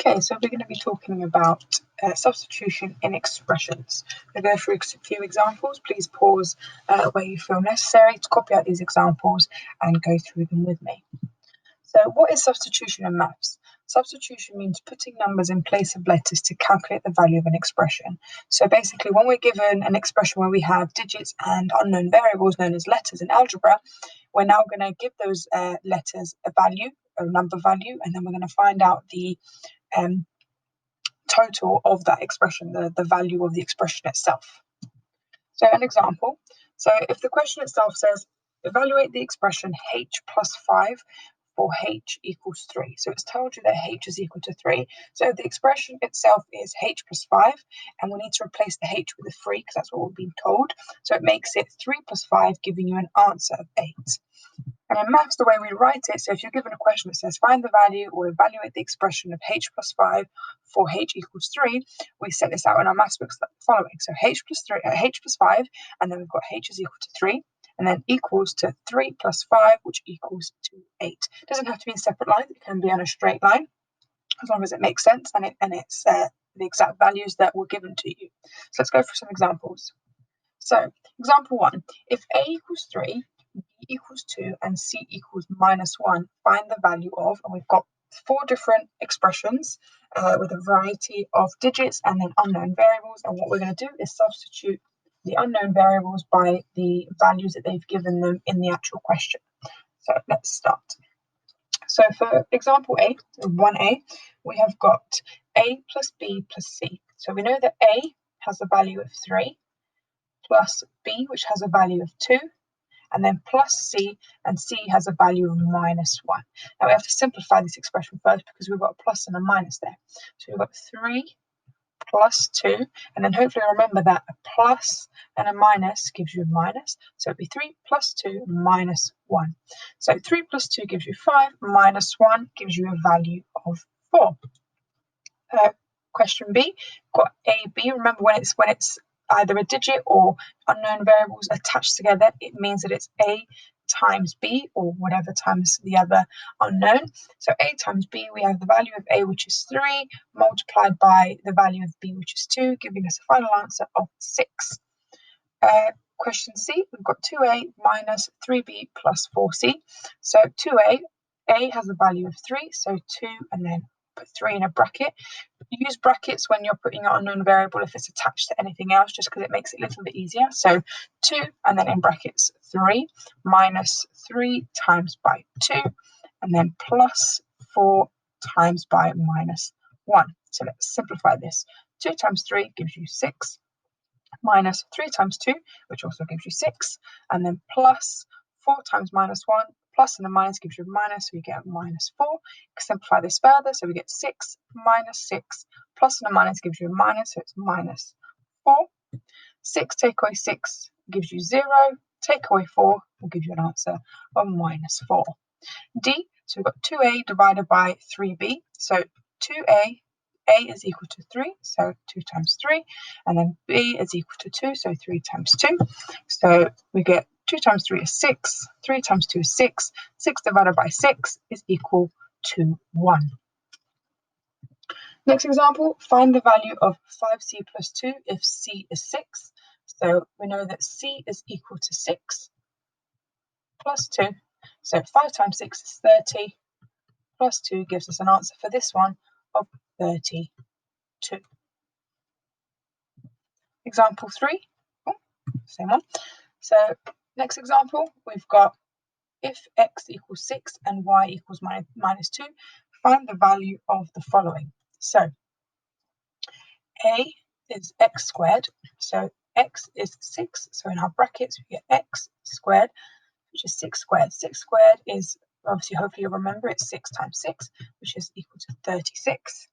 Okay, so we're going to be talking about substitution in expressions. We'll go through a few examples. Please pause where you feel necessary to copy out these examples and go through them with me. So what is substitution in maths? Substitution means putting numbers in place of letters to calculate the value of an expression. So basically, when we're given an expression where we have digits and unknown variables known as letters in algebra, we're now going to give those letters a value, a number value, and then we're going to find out the total of that expression, the value of the expression itself. So an example, so if the question itself says, evaluate the expression h plus 5 for h equals 3. So it's told you that h is equal to 3. So the expression itself is h plus 5, and we need to replace the h with a 3 because that's what we've been told. So it makes it 3 plus 5, giving you an answer of 8. And in maths, the way we write it, so if you're given a question that says find the value or evaluate the expression of h plus 5 for h equals 3, we set this out in our maths books like the following. So h plus 5, and then we've got h is equal to 3, and then equals to 3 plus 5, which equals to 8. It doesn't have to be in separate lines, it can be on a straight line, as long as it makes sense and it's the exact values that were given to you. So let's go through some examples. So example 1, if a equals 3, b equals 2, and c equals minus 1, find the value of, and we've got 4 different expressions with a variety of digits and then unknown variables, and what we're going to do is substitute the unknown variables by the values that they've given them in the actual question. So let's start. So for example A, 1a, we have got a plus b plus c. So we know that a has a value of 3, plus b, which has a value of 2, and then plus c, and c has a value of minus 1. Now we have to simplify this expression first because we've got a plus and a minus there. So we've got 3 plus 2, and then hopefully remember that a plus and a minus gives you a minus. So it'd be 3 plus 2 minus 1. So 3 plus 2 gives you 5, minus 1 gives you a value of 4. Question B, got a, b. Remember when it's either a digit or unknown variables attached together, it means that it's a times b, or whatever times the other unknown. So a times b, we have the value of a, which is 3, multiplied by the value of b, which is 2, giving us a final answer of 6. Question C, we've got 2a minus 3b plus 4c. So 2a, a has a value of 3, so 2, and then put 3 in a bracket. Use brackets when you're putting your unknown variable if it's attached to anything else, just because it makes it a little bit easier. So 2, and then in brackets 3, minus 3 times by 2, and then plus 4 times by minus 1. So let's simplify this. 2 times 3 gives you 6, minus 3 times 2, which also gives you 6, and then plus 4 times minus 1, plus and a minus gives you a minus, so you get a minus 4. Simplify this further, so we get 6 minus 6, plus and a minus gives you a minus, so it's minus 4. 6 take away 6 gives you 0, take away 4 will give you an answer of minus 4. D, so we've got 2a divided by 3b, so 2a, a is equal to 3, so 2 times 3, and then b is equal to 2, so 3 times 2. So we get 2 times 3 is 6, 3 times 2 is 6, 6 divided by 6 is equal to 1. Next example, find the value of 5c plus 2 if c is 6. So we know that c is equal to 6 plus 2. So 5 times 6 is 30, plus 2 gives us an answer for this one of 32. Example 3, same one. So next example, we've got if x equals 6 and y equals minus 2, find the value of the following. So a is x squared, so x is 6, so in our brackets we get x squared, which is 6 squared. 6 squared is, obviously, hopefully you'll remember, it's 6 times 6, which is equal to 36.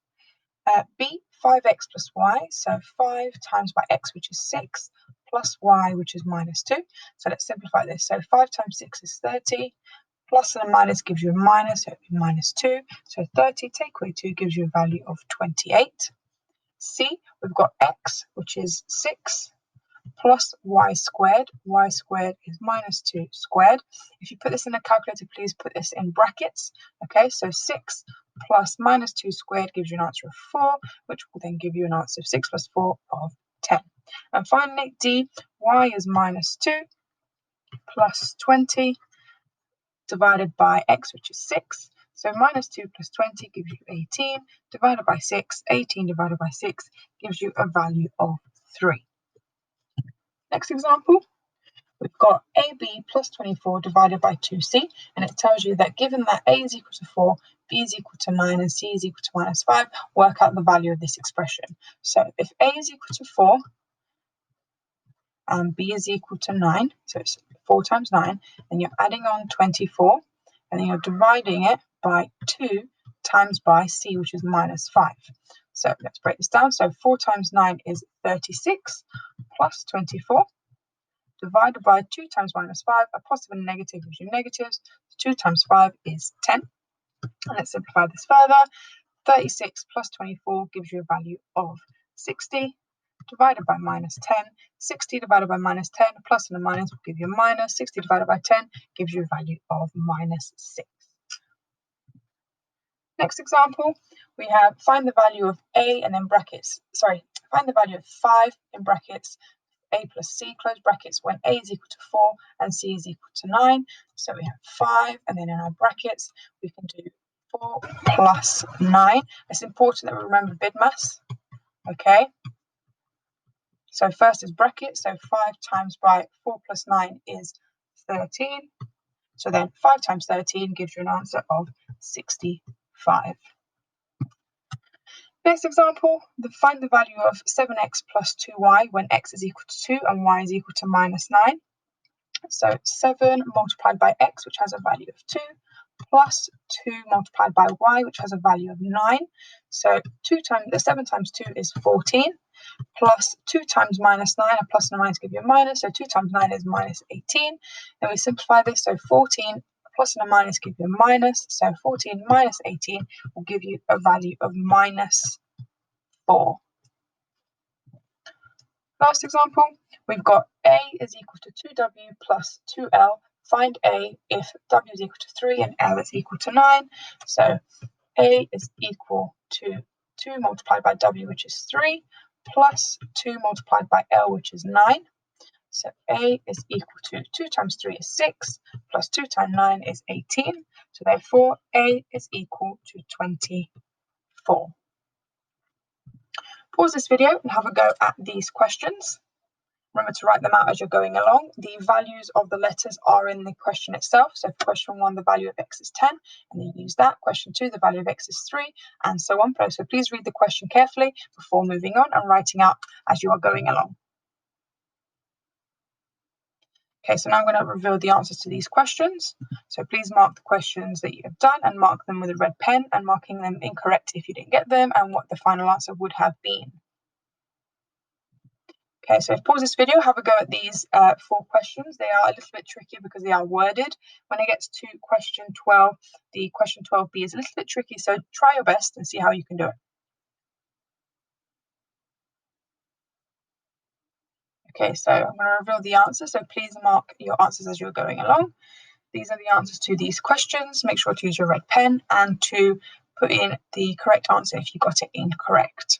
B, 5x plus y, so 5 times by x, which is 6, plus y, which is minus 2. So let's simplify this. So 5 times 6 is 30, plus and a minus gives you a minus, so it would be minus 2. So 30 take away 2 gives you a value of 28. C, we've got x, which is 6, plus y squared. Y squared is minus 2 squared. If you put this in a calculator, please put this in brackets. Okay, so 6 plus minus 2 squared gives you an answer of 4, which will then give you an answer of 6 plus 4 of 10. And finally, D, y is minus 2 plus 20 divided by x, which is 6. So minus 2 plus 20 gives you 18, divided by 6, 18 divided by 6 gives you a value of 3. Next example, we've got AB plus 24 divided by 2C, and it tells you that given that A is equal to 4, B is equal to 9, and C is equal to minus 5, work out the value of this expression. So if A is equal to 4, and B is equal to 9, so it's 4 times 9, then you're adding on 24, and then you're dividing it by 2 times by C, which is minus 5. So let's break this down. So 4 times 9 is 36 plus 24 divided by 2 times minus 5. A positive and a negative gives you negatives. 2 times 5 is 10. And let's simplify this further. 36 plus 24 gives you a value of 60 divided by minus 10. 60 divided by minus 10 plus and a minus will give you a minus. 60 divided by 10 gives you a value of minus 6. Next example, we have find the value of A and then brackets, find the value of 5 in brackets, A plus C, close brackets, when A is equal to 4 and C is equal to 9. So we have 5, and then in our brackets, we can do 4 plus 9. It's important that we remember BIDMAS, okay? So first is bracket, so 5 times by 4 plus 9 is 13. So then 5 times 13 gives you an answer of 65. Next example, find the value of 7x plus 2y when x is equal to 2 and y is equal to minus 9. So 7 multiplied by x, which has a value of 2, plus 2 multiplied by y, which has a value of 9. So 7 times 2 is 14, plus 2 times minus 9, a plus and a minus give you a minus, so 2 times 9 is minus 18. Then we simplify this, so 14 plus and a minus give you a minus, so 14 minus 18 will give you a value of minus 4. Last example, we've got A is equal to 2w plus 2l. Find A if w is equal to 3 and l is equal to 9. So A is equal to 2 multiplied by w, which is 3, plus 2 multiplied by l, which is 9. So A is equal to 2 times 3 is 6, plus 2 times 9 is 18. So therefore, A is equal to 24. Pause this video and have a go at these questions. Remember to write them out as you're going along. The values of the letters are in the question itself. So for question 1, the value of x is 10, and you use that. Question 2, the value of x is 3, and so on. So please read the question carefully before moving on and writing out as you are going along. Okay, so now I'm going to reveal the answers to these questions. So please mark the questions that you have done and mark them with a red pen, and marking them incorrect if you didn't get them and what the final answer would have been. Okay, so pause this video, have a go at these 4 questions. They are a little bit tricky because they are worded. When it gets to question 12, the question 12b is a little bit tricky, so try your best and see how you can do it. Okay, so I'm going to reveal the answers, so please mark your answers as you're going along. These are the answers to these questions. Make sure to use your red pen and to put in the correct answer if you got it incorrect.